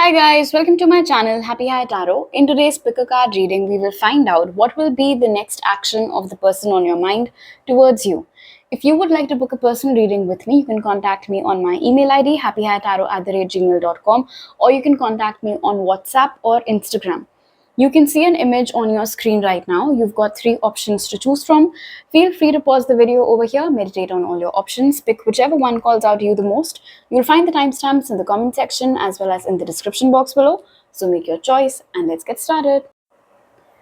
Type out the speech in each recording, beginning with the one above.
Hi guys, welcome to my channel Happy High Tarot. In today's pick a card reading, we will find out what will be the next action of the person on your mind towards you. If you would like to book a personal reading with me, you can contact me on my email ID happyhightarot@gmail.com, or you can contact me on WhatsApp or Instagram. You can see an image on your screen right now. You've got 3 options to choose from. Feel free to pause the video over here, meditate on all your options, pick whichever one calls out to you the most. You'll find the timestamps in the comment section as well as in the description box below. So make your choice and let's get started.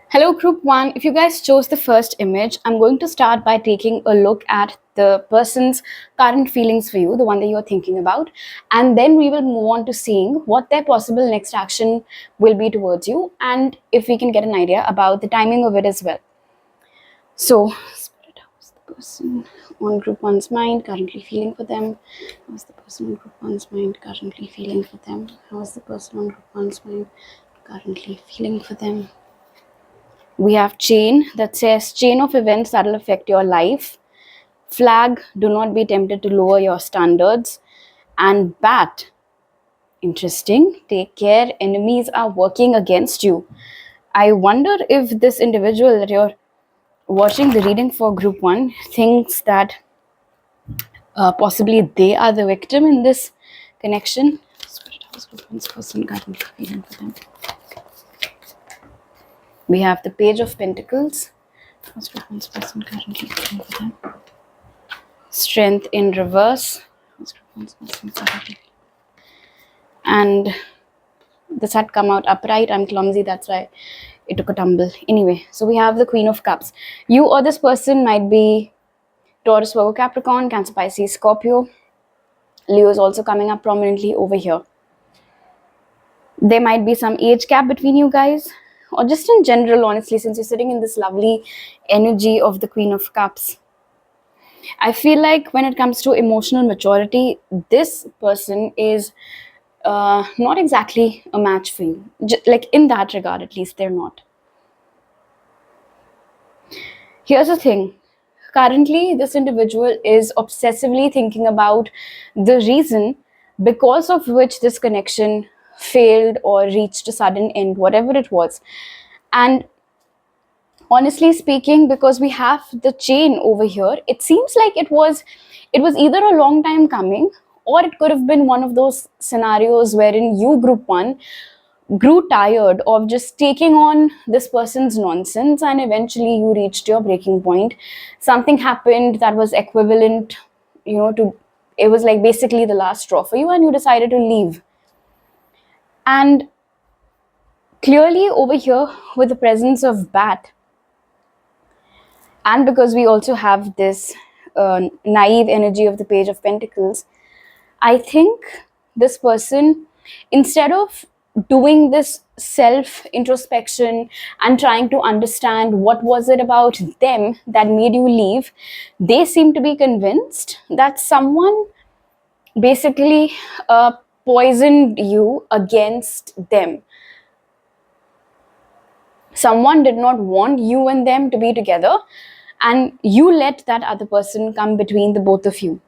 Hello group 1, if you guys chose the first image, I'm going to start by taking a look at the person's current feelings for you, the one that you're thinking about, and then we will move on to seeing what their possible next action will be towards you, and if we can get an idea about the timing of it as well. So, Spirit, how's the person on group 1's mind currently feeling for them? How's the person on group 1's mind currently feeling for them? How's the person on group 1's mind currently feeling for them? We have chain that says chain of events that will affect your life. Flag, do not be tempted to lower your standards. And bat, interesting, take care, enemies are working against you. I wonder if this individual that you're watching the reading for group 1 thinks that possibly they are the victim in this connection. Spirit, how's group 1's person currently feeling for them? We have the Page of Pentacles. How's group 1's person currently feeling for them? Strength in reverse. How's group 1's person currently? And this had come out upright. I'm clumsy, that's why it took a tumble. Anyway, so we have the Queen of Cups. You or this person might be Taurus, Virgo, Capricorn, Cancer, Pisces, Scorpio. Leo is also coming up prominently over here. There might be some age gap between you guys, or just in general, honestly, since you're sitting in this lovely energy of the Queen of Cups. I feel like when it comes to emotional maturity, this person is not exactly a match for you. Like in that regard, at least they're not. Here's the thing. Currently, this individual is obsessively thinking about the reason because of which this connection failed or reached a sudden end, whatever it was. And honestly speaking, because we have the chain over here, it seems like it was either a long time coming, or it could have been one of those scenarios wherein you, group 1, grew tired of just taking on this person's nonsense and eventually you reached your breaking point. Something happened that was equivalent, to, it was like basically the last straw for you and you decided to leave. And clearly over here with the presence of bat, and because we also have this naive energy of the Page of Pentacles, I think this person, instead of doing this self-introspection and trying to understand what was it about them that made you leave, they seem to be convinced that someone basically poisoned you against them. Someone did not want you and them to be together, and you let that other person come between the both of you.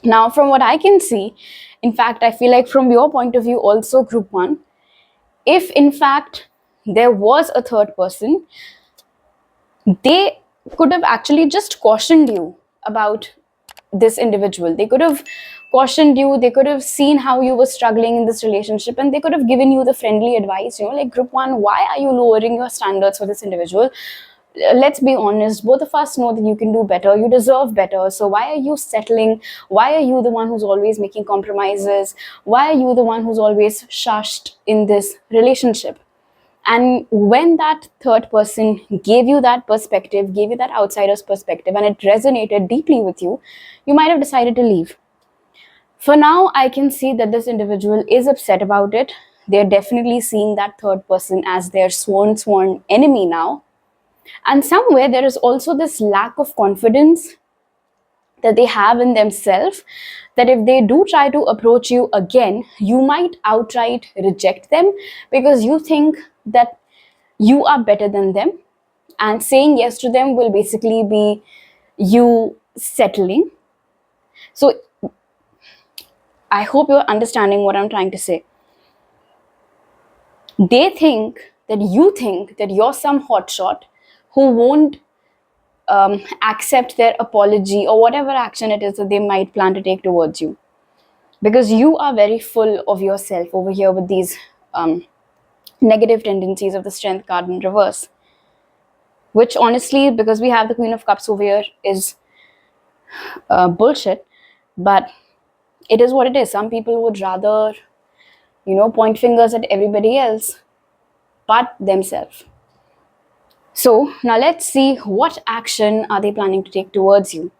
Now, from what I can see, in fact, I feel like from your point of view also, group 1, if in fact there was a third person, they could have actually just cautioned you about this individual. They could have cautioned you, they could have seen how you were struggling in this relationship, and they could have given you the friendly advice, like group 1, why are you lowering your standards for this individual? Let's be honest, both of us know that you can do better, you deserve better, so why are you settling? Why are you the one who's always making compromises? Why are you the one who's always shushed in this relationship? And when that third person gave you that perspective, gave you that outsider's perspective, and it resonated deeply with you, you might have decided to leave. For now, I can see that this individual is upset about it. They're definitely seeing that third person as their sworn enemy now. And somewhere there is also this lack of confidence that they have in themselves, that if they do try to approach you again, you might outright reject them because you think that you are better than them, and saying yes to them will basically be you settling. So I hope you're understanding what I'm trying to say. They think that you think that you're some hotshot who won't accept their apology or whatever action it is that they might plan to take towards you. Because you are very full of yourself over here with these negative tendencies of the Strength card in reverse. Which honestly, because we have the Queen of Cups over here, is bullshit. But it is what it is. Some people would rather, point fingers at everybody else but themselves. So now let's see what action are they planning to take towards you.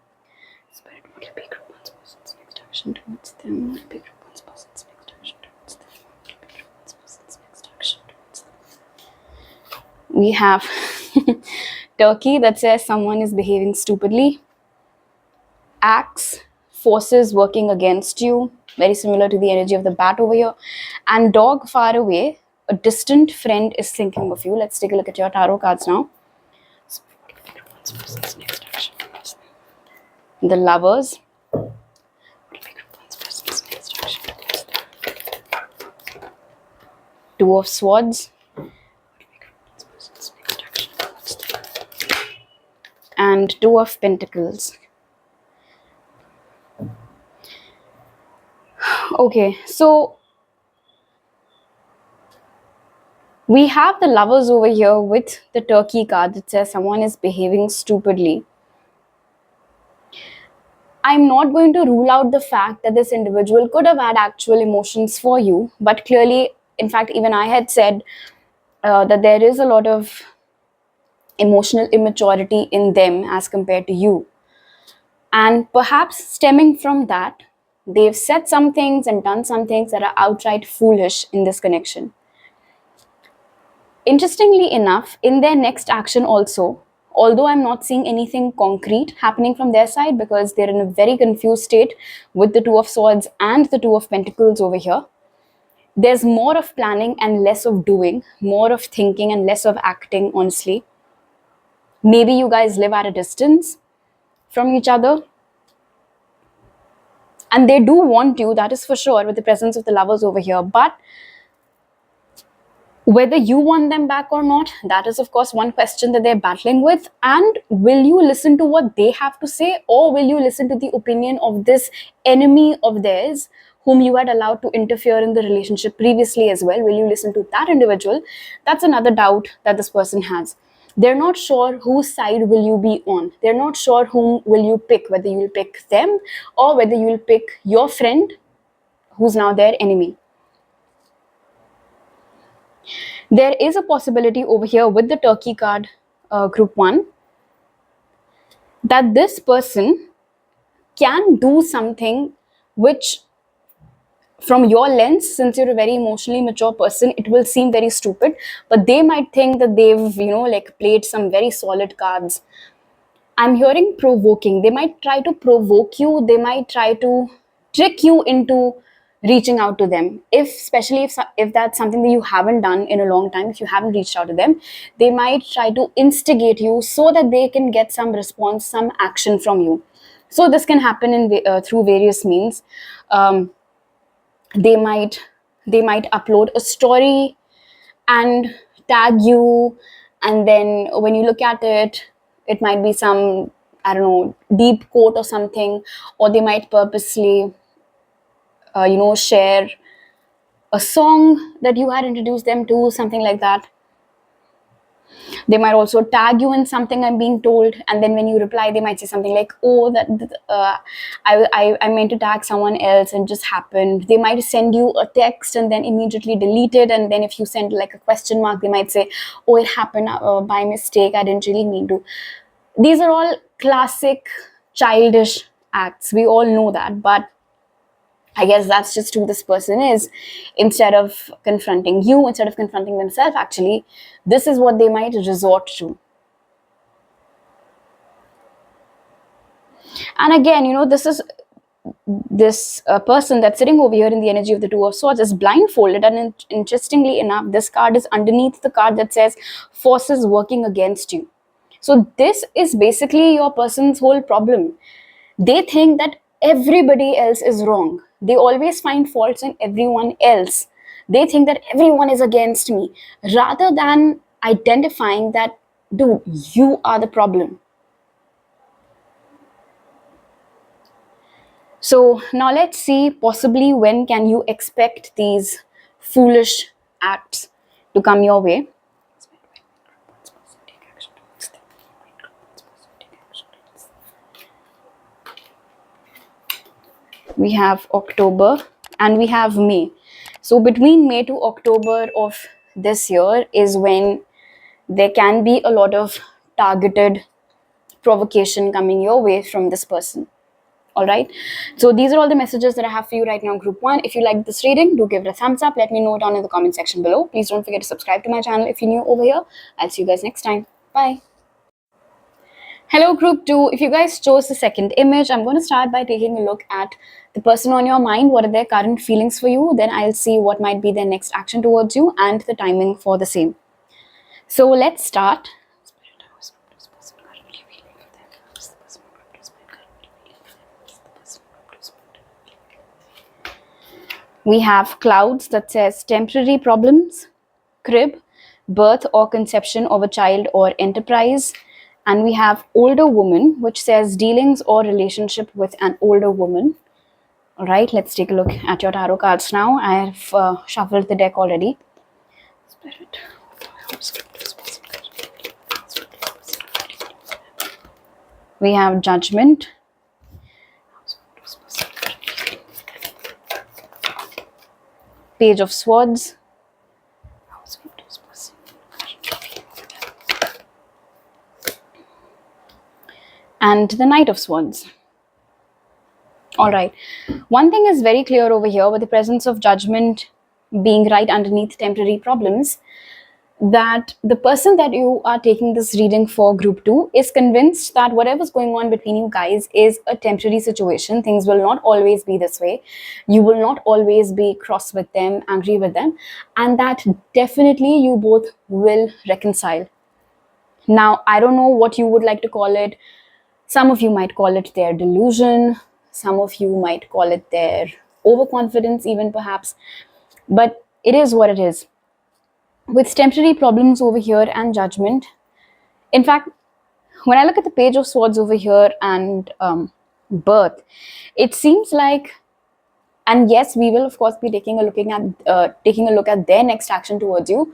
Spirit, what will be group one's person's next action towards them? What will be group one's person's next action towards them? What will be group one's person's next action towards them? We have Turkey that says someone is behaving stupidly. Axe, forces working against you, very similar to the energy of the bat over here. And dog, far away, a distant friend is thinking of you. Let's take a look at your tarot cards now. The Lovers. Two of Swords. And Two of Pentacles. Okay, so we have the Lovers over here with the Turkey card that says someone is behaving stupidly. I'm not going to rule out the fact that this individual could have had actual emotions for you, but clearly, in fact, even I had said that there is a lot of emotional immaturity in them as compared to you. And perhaps stemming from that, they've said some things and done some things that are outright foolish in this connection. Interestingly enough, in their next action also, although I'm not seeing anything concrete happening from their side because they're in a very confused state with the Two of Swords and the Two of Pentacles over here, there's more of planning and less of doing, more of thinking and less of acting, honestly. Maybe you guys live at a distance from each other. And they do want you, that is for sure, with the presence of the Lovers over here. But whether you want them back or not, that is of course one question that they're battling with. And will you listen to what they have to say, or will you listen to the opinion of this enemy of theirs whom you had allowed to interfere in the relationship previously as well? Will you listen to that individual? That's another doubt that this person has. They're not sure whose side will you be on. They're not sure whom will you pick, whether you'll pick them or whether you'll pick your friend who's now their enemy. There is a possibility over here with the Turkey card, group 1, that this person can do something which, from your lens, since you're a very emotionally mature person, it will seem very stupid, but they might think that they've, played some very solid cards. I'm hearing provoking. They might try to provoke you. They might try to trick you into reaching out to them. Especially if that's something that you haven't done in a long time, if you haven't reached out to them, they might try to instigate you so that they can get some response, some action from you. So this can happen through various means. They might upload a story and tag you, and then when you look at it, it might be some, I don't know, deep quote or something, or they might purposely share a song that you had introduced them to, something like that. They might also tag you in something I'm being told, and then when you reply, they might say something like, oh, I meant to tag someone else and just happened. They might send you a text and then immediately delete it, and then if you send like a question mark, they might say, oh, it happened by mistake, I didn't really mean to. These are all classic childish acts. We all know that, but I guess that's just who this person is. Instead of confronting you, instead of confronting themselves, actually, this is what they might resort to. And again, this person that's sitting over here in the energy of the Two of Swords is blindfolded, and interestingly enough, this card is underneath the card that says forces working against you. So this is basically your person's whole problem. They think that everybody else is wrong. They always find faults in everyone else. They think that everyone is against me, rather than identifying that, dude, you are the problem. So now let's see, possibly when can you expect these foolish acts to come your way. We have October and we have May. So between May to October of this year is when there can be a lot of targeted provocation coming your way from this person. All right, so these are all the messages that I have for you right now, group 1. If you like this reading, do give it a thumbs up. Let me know down in the comment section below. Please don't forget to subscribe to my channel if you're new over here. I'll see you guys next time. Bye. Hello group 2. If you guys chose the second image, I'm going to start by taking a look at the person on your mind. What are their current feelings for you? Then I'll see what might be their next action towards you and the timing for the same. So let's start. We have clouds that says temporary problems, crib, birth or conception of a child or enterprise. And we have older woman, which says dealings or relationship with an older woman. All right, let's take a look at your tarot cards now. I have shuffled the deck already. Spirit. We have Judgment. Page of Swords. And the Knight of Swords. All right. One thing is very clear over here, with the presence of Judgment being right underneath temporary problems, that the person that you are taking this reading for, group 2, is convinced that whatever's going on between you guys is a temporary situation. Things will not always be this way. You will not always be cross with them, angry with them, and that definitely you both will reconcile. Now, I don't know what you would like to call it. Some of you might call it their delusion. Some of you might call it their overconfidence even, perhaps. But it is what it is. With temporary problems over here and Judgment, in fact, when I look at the Page of Swords over here and birth, it seems like, and yes, we will of course be taking a look at their next action towards you,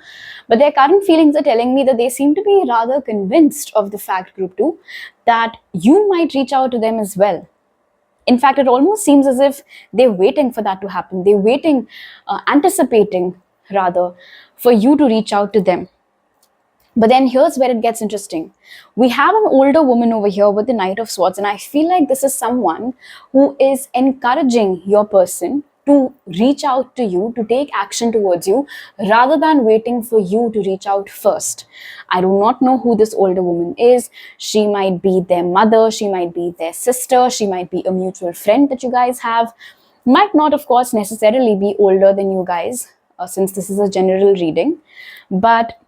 but their current feelings are telling me that they seem to be rather convinced of the fact, group 2, that you might reach out to them as well. In fact, it almost seems as if they're waiting for that to happen. They're waiting, anticipating rather, for you to reach out to them. But then here's where it gets interesting. We have an older woman over here with the Knight of Swords, and I feel like this is someone who is encouraging your person to reach out to you, to take action towards you, rather than waiting for you to reach out first. I do not know who this older woman is. She might be their mother, she might be their sister, she might be a mutual friend that you guys have. Might not, of course, necessarily be older than you guys, since this is a general reading. But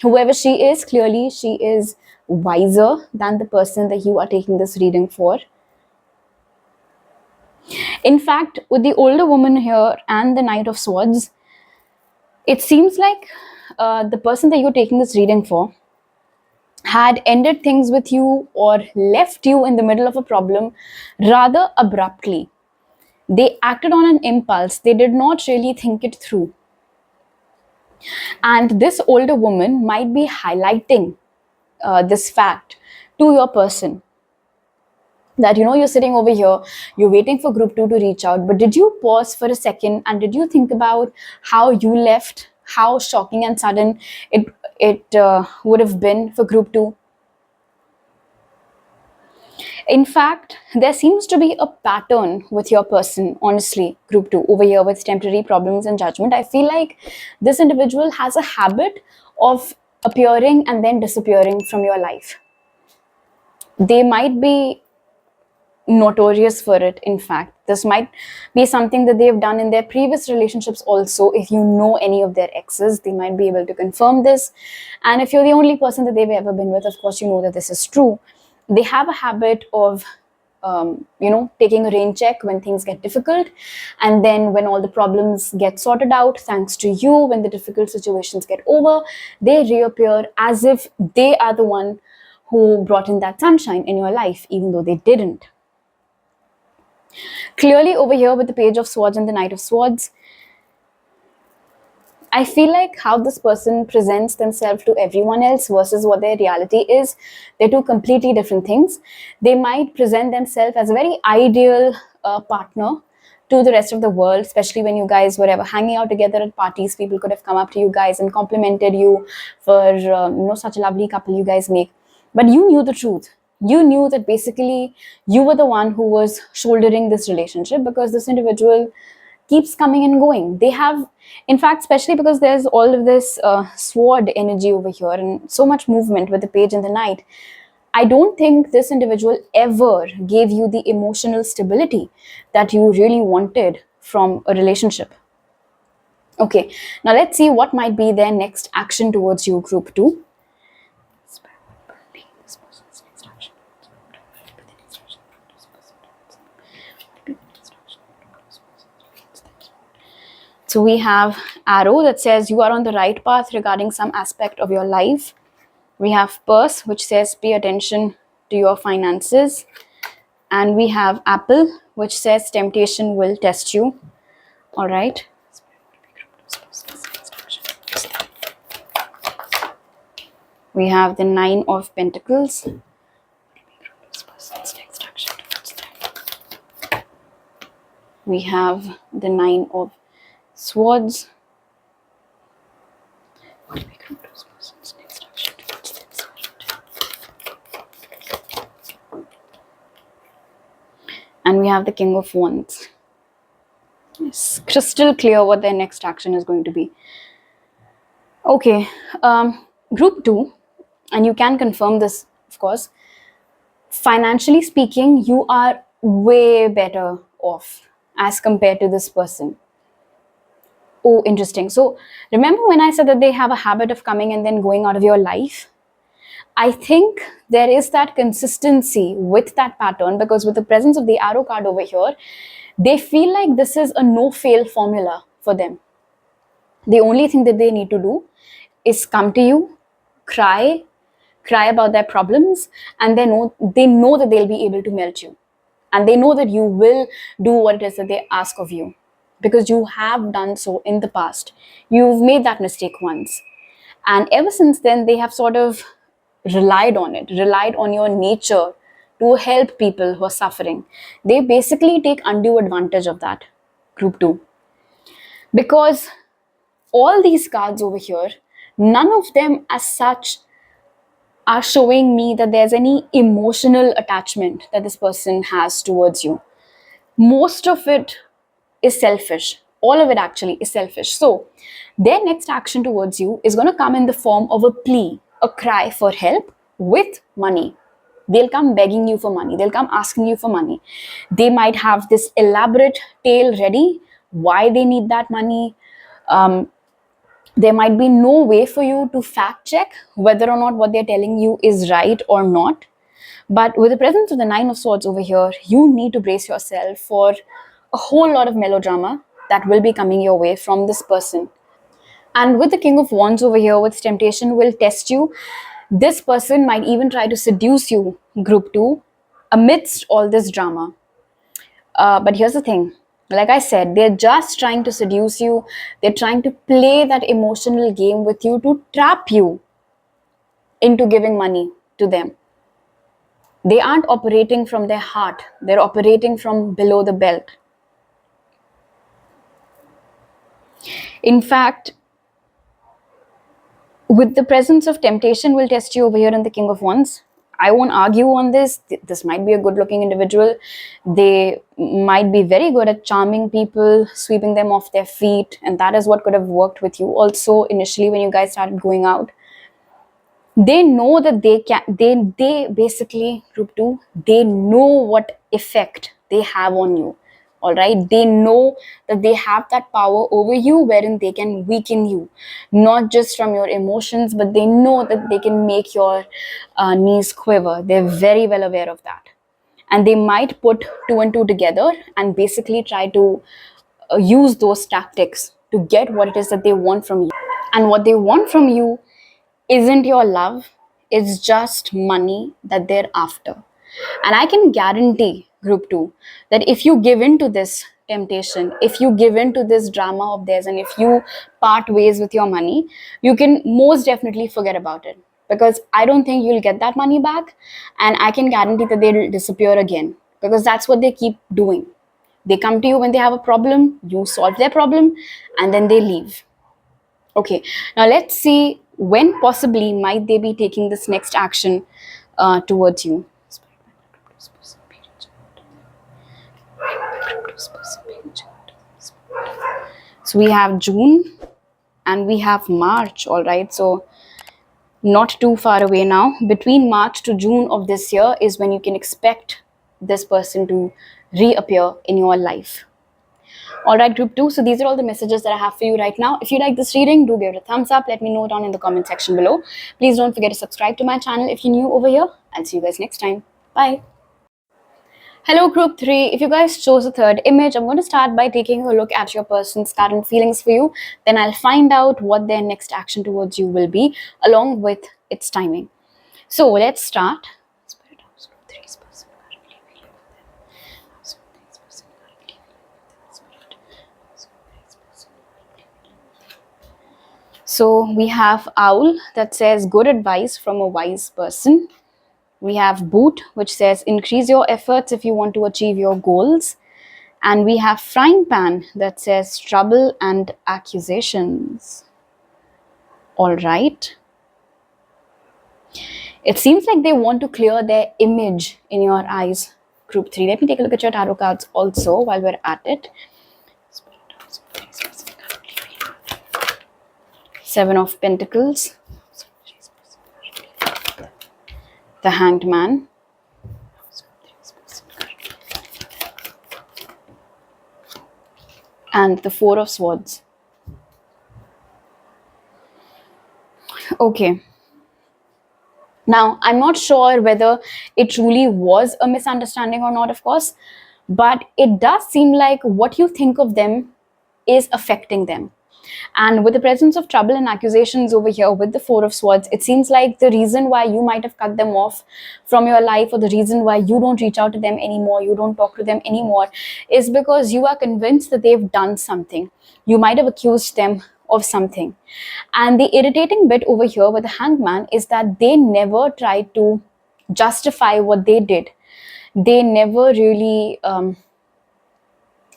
whoever she is, clearly she is wiser than the person that you are taking this reading for. In fact, with the older woman here and the Knight of Swords, it seems like the person that you're taking this reading for had ended things with you or left you in the middle of a problem rather abruptly. They acted on an impulse. They did not really think it through. And this older woman might be highlighting this fact to your person. That, you know, you're sitting over here, you're waiting for group 2 to reach out, but did you pause for a second and did you think about how you left, how shocking and sudden it would have been for group 2? In fact, there seems to be a pattern with your person, honestly, group 2, over here with temporary problems and Judgment. I feel like this individual has a habit of appearing and then disappearing from your life. They might be notorious for it. In fact, this might be something that they've done in their previous relationships also. If you know any of their exes, they might be able to confirm this. And if you're the only person that they've ever been with, of course, you know that this is true. They have a habit of taking a rain check when things get difficult. And then when all the problems get sorted out, thanks to you, when the difficult situations get over, they reappear as if they are the one who brought in that sunshine in your life, even though they didn't. Clearly over here with the Page of Swords and the Knight of Swords, I feel like how this person presents themselves to everyone else versus what their reality is, they're two completely different things. They might present themselves as a very ideal partner to the rest of the world, especially when you guys were ever hanging out together at parties. People could have come up to you guys and complimented you for such a lovely couple you guys make. But you knew the truth. You knew that basically you were the one who was shouldering this relationship, because this individual keeps coming and going. They have, in fact, especially because there's all of this sword energy over here and so much movement with the Page and the Knight, I don't think this individual ever gave you the emotional stability that you really wanted from a relationship. Okay, now let's see what might be their next action towards you, group 2. So we have arrow that says you are on the right path regarding some aspect of your life. We have purse, which says pay attention to your finances. And we have apple, which says temptation will test you. All right. We have the 9 of Pentacles. We have the 9 of Swords. And we have the King of Wands. It's crystal clear what their next action is going to be. Okay, group 2, and you can confirm this, of course. Financially speaking, you are way better off as compared to this person. Oh, interesting. So remember when I said that they have a habit of coming and then going out of your life? I think there is that consistency with that pattern, because with the presence of the arrow card over here, they feel like this is a no-fail formula for them. The only thing that they need to do is come to you, cry about their problems, and they know that they'll be able to melt you. And they know that you will do what it is that they ask of you, because you have done so in the past. You've made that mistake once. And ever since then, they have sort of relied on your nature to help people who are suffering. They basically take undue advantage of that, group 2. Because all these cards over here, none of them as such are showing me that there's any emotional attachment that this person has towards you. Most of it is selfish. All of it actually is selfish. So their next action towards you is going to come in the form of a plea, a cry for help with money. They'll come begging you for money. They'll come asking you for money. They might have this elaborate tale ready, why they need that money. There might be no way for you to fact check whether or not what they're telling you is right or not. But with the presence of the 9 of Swords over here, you need to brace yourself for a whole lot of melodrama that will be coming your way from this person. And with the King of Wands over here, with temptation will test you, this person might even try to seduce you, group 2, amidst all this drama. But here's the thing. Like I said, they're just trying to seduce you. They're trying to play that emotional game with you to trap you into giving money to them. They aren't operating from their heart. They're operating from below the belt. In fact, with the presence of temptation will test you over here in the King of Wands, I won't argue on this. This might be a good-looking individual. They might be very good at charming people, sweeping them off their feet, and that is what could have worked with you also initially when you guys started going out. They know that they can. They basically, group 2, they know what effect they have on you. All right, they know that they have that power over you wherein they can weaken you, not just from your emotions, but they know that they can make your knees quiver. They're very well aware of that. and they might put two and two together and basically try to use those tactics to get what it is that they want from you. And what they want from you isn't your love, it's just money that they're after. And I can guarantee, group 2, that if you give in to this temptation, if you give in to this drama of theirs, and if you part ways with your money, you can most definitely forget about it. Because I don't think you'll get that money back, and I can guarantee that they'll disappear again. Because that's what they keep doing. They come to you when they have a problem, you solve their problem, and then they leave. Okay, now let's see when possibly might they be taking this next action towards you. So we have June and we have March, all right? So not too far away now. Between March to June of this year is when you can expect this person to reappear in your life. All right, group 2. So these are all the messages that I have for you right now. If you like this reading, do give it a thumbs up. Let me know down in the comment section below. Please don't forget to subscribe to my channel if you're new over here. I'll see you guys next time. Bye. Hello, group 3. If you guys chose a third image, I'm going to start by taking a look at your person's current feelings for you. Then I'll find out what their next action towards you will be, along with its timing. So let's start. So we have Owl that says good advice from a wise person. We have Boot, which says increase your efforts if you want to achieve your goals. And we have Frying Pan that says trouble and accusations. All right. It seems like they want to clear their image in your eyes, group 3. Let me take a look at your tarot cards also while we're at it. Seven of Pentacles, the Hanged Man, and the Four of Swords. Okay. Now, I'm not sure whether it truly was a misunderstanding or not, of course, but it does seem like what you think of them is affecting them. And with the presence of trouble and accusations over here with the Four of Swords, it seems like the reason why you might have cut them off from your life, or the reason why you don't reach out to them anymore, you don't talk to them anymore, is because you are convinced that they've done something. You might have accused them of something. And the irritating bit over here with the Hanged Man is that they never tried to justify what they did. They never really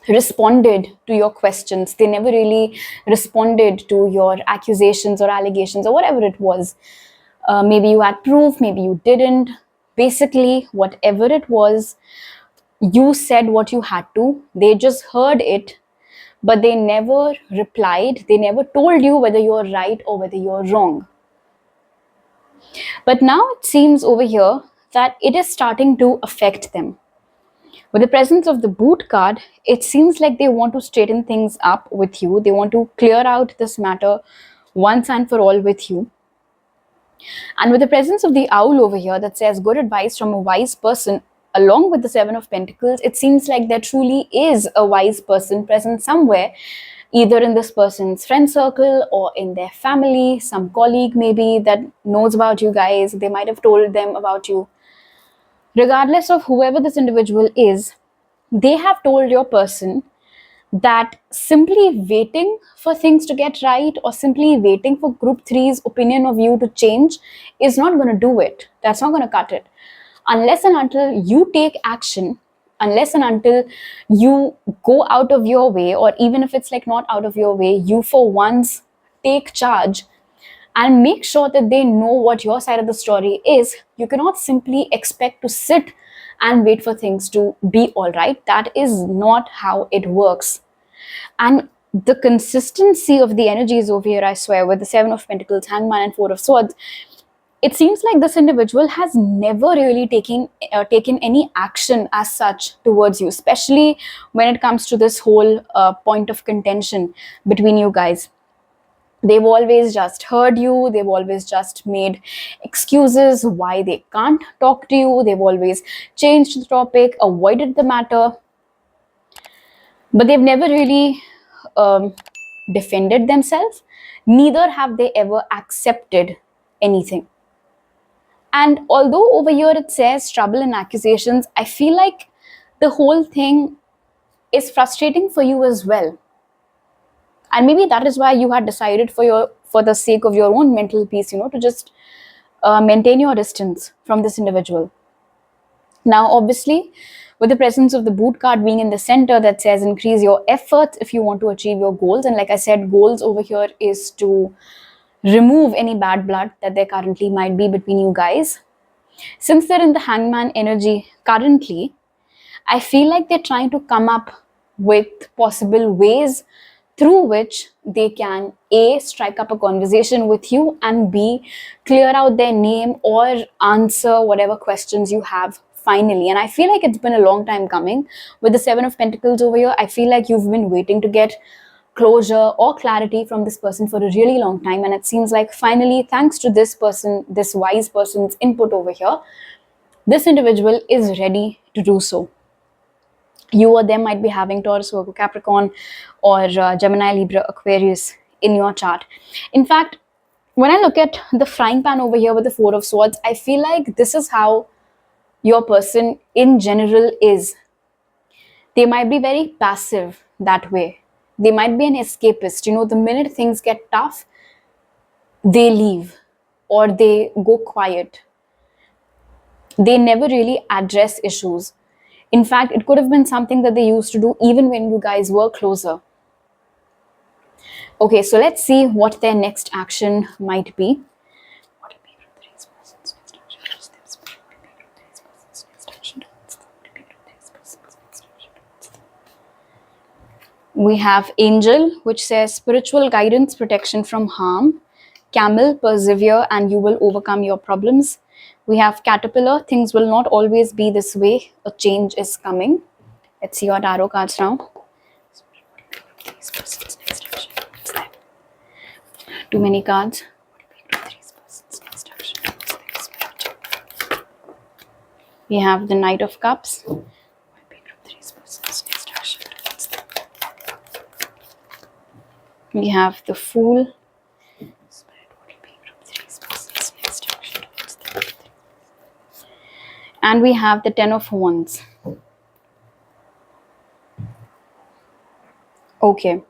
responded to your questions. They never really responded to your accusations or allegations or whatever it was. Maybe you had proof, maybe you didn't. Basically, whatever it was, you said what you had to. They just heard it, but they never replied. They never told you whether you're right or whether you're wrong. But now it seems over here that it is starting to affect them. With the presence of the Boot card, it seems like they want to straighten things up with you. They want to clear out this matter once and for all with you. And with the presence of the Owl over here that says good advice from a wise person, along with the Seven of Pentacles, it seems like there truly is a wise person present somewhere, either in this person's friend circle or in their family, some colleague maybe that knows about you guys. They might have told them about you. Regardless of whoever this individual is, they have told your person that simply waiting for things to get right, or simply waiting for group 3's opinion of you to change, is not going to do it. That's not going to cut it. Unless and until you take action, unless and until you go out of your way, or even if it's like not out of your way, you for once take charge and make sure that they know what your side of the story is. You cannot simply expect to sit and wait for things to be all right. That is not how it works. And the consistency of the energies over here, I swear, with the Seven of Pentacles, Hangman, and Four of Swords, it seems like this individual has never really taken any action as such towards you, especially when it comes to this whole point of contention between you guys. They've always just heard you, they've always just made excuses why they can't talk to you, they've always changed the topic, avoided the matter, but they've never really um, defended themselves. Neither have they ever accepted anything. And although over here it says trouble and accusations, I feel like the whole thing is frustrating for you as well. And maybe that is why you had decided for the sake of your own mental peace, to just maintain your distance from this individual. Now, obviously, with the presence of the boot card being in the center, that says increase your efforts if you want to achieve your goals. And like I said, goals over here is to remove any bad blood that there currently might be between you guys. Since they're in the hangman energy currently, I feel like they're trying to come up with possible ways through which they can A, strike up a conversation with you, and B, clear out their name or answer whatever questions you have finally. And I feel like it's been a long time coming. With the Seven of Pentacles over here, I feel like you've been waiting to get closure or clarity from this person for a really long time, and it seems like finally, thanks to this person, this wise person's input over here, this individual is ready to do so. You or them might be having Taurus, Virgo, Capricorn, or Gemini, Libra, Aquarius in your chart. In fact, when I look at the frying pan over here with the Four of Swords, I feel like this is how your person in general is. They might be very passive that way. They might be an escapist. The minute things get tough, they leave or they go quiet. They never really address issues. In fact, it could have been something that they used to do even when you guys were closer. Okay, so let's see what their next action might be. We have Angel, which says spiritual guidance, protection from harm. Camel, persevere and you will overcome your problems. We have Caterpillar, things will not always be this way, a change is coming. Let's see your tarot cards now. Too many cards. We have the Knight of Cups. We have the Fool. And we have the Ten of Wands. Okay.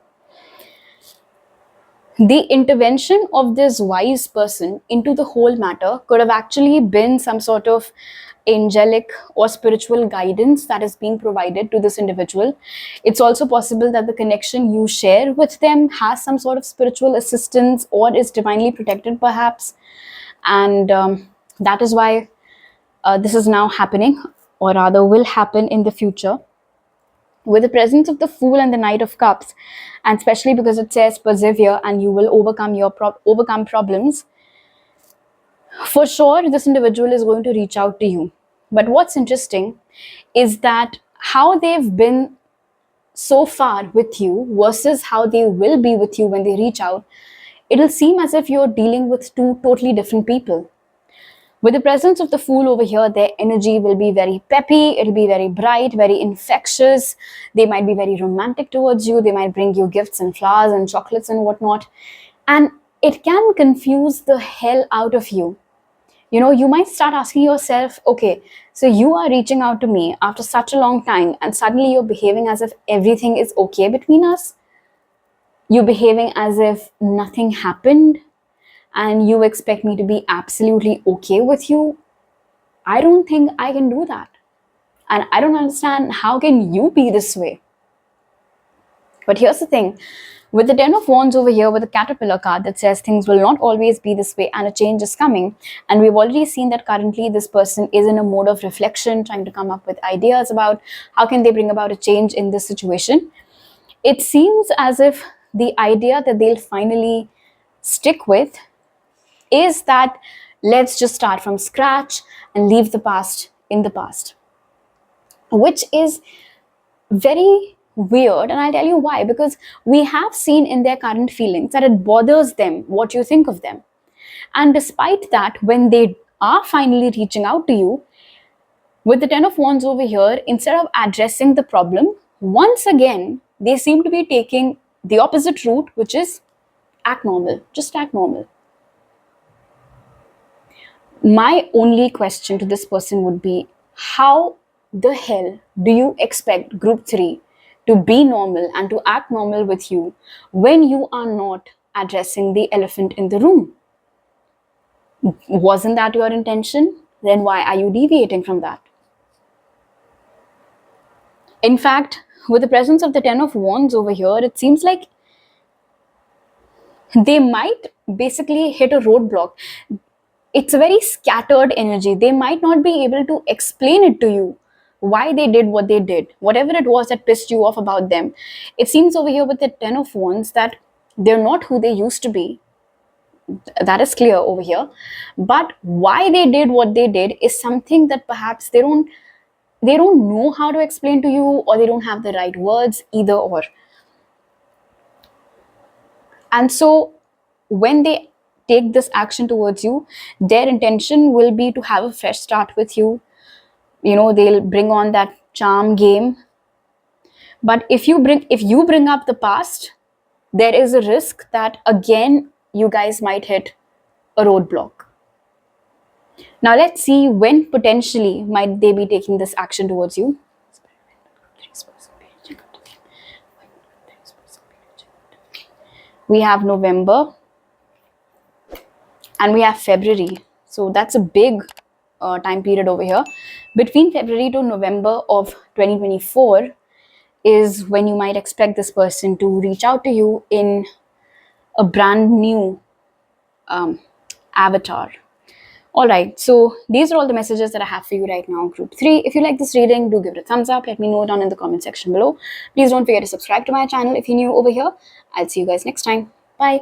The intervention of this wise person into the whole matter could have actually been some sort of angelic or spiritual guidance that is being provided to this individual. It's also possible that the connection you share with them has some sort of spiritual assistance or is divinely protected perhaps. And that is why this is now happening, or rather will happen in the future. With the presence of the Fool and the Knight of Cups, and especially because it says persevere and you will overcome problems, for sure this individual is going to reach out to you. But what's interesting is that how they've been so far with you versus how they will be with you when they reach out, it'll seem as if you're dealing with two totally different people. With the presence of the Fool over here, their energy will be very peppy, it'll be very bright, very infectious. They might be very romantic towards you. They might bring you gifts and flowers and chocolates and whatnot. And it can confuse the hell out of you. You might start asking yourself, okay, so you are reaching out to me after such a long time and suddenly you're behaving as if everything is okay between us. You're behaving as if nothing happened. And you expect me to be absolutely okay with you. I don't think I can do that. And I don't understand, how can you be this way? But here's the thing. With the Ten of Wands over here with the Caterpillar card that says things will not always be this way and a change is coming. And we've already seen that currently this person is in a mode of reflection, trying to come up with ideas about how can they bring about a change in this situation. It seems as if the idea that they'll finally stick with is that let's just start from scratch and leave the past in the past, which is very weird, and I'll tell you why. Because we have seen in their current feelings that it bothers them what you think of them. And despite that, when they are finally reaching out to you, with the Ten of Wands over here, instead of addressing the problem, once again, they seem to be taking the opposite route, which is act normal. Just act normal. My only question to this person would be, how the hell do you expect group 3 to be normal and to act normal with you when you are not addressing the elephant in the room? Wasn't that your intention? Then why are you deviating from that? In fact, with the presence of the Ten of Wands over here, it seems like they might basically hit a roadblock. It's a very scattered energy. They might not be able to explain it to you why they did what they did, whatever it was that pissed you off about them. It seems over here with the Ten of Wands that they're not who they used to be. That is clear over here. But why they did what they did is something that perhaps they don't know how to explain to you, or they don't have the right words, either or. And so when they take this action towards you, their intention will be to have a fresh start with you. They'll bring on that charm game. But if you bring up the past, there is a risk that again you guys might hit a roadblock. Now let's see when potentially might they be taking this action towards you. We have November and we have February. So that's a big time period over here. Between February to November of 2024 is when you might expect this person to reach out to you in a brand new avatar. All right, so these are all the messages that I have for you right now, group 3. If you like this reading, do give it a thumbs up. Let me know down in the comment section below. Please don't forget to subscribe to my channel if you're new over here. I'll see you guys next time. Bye.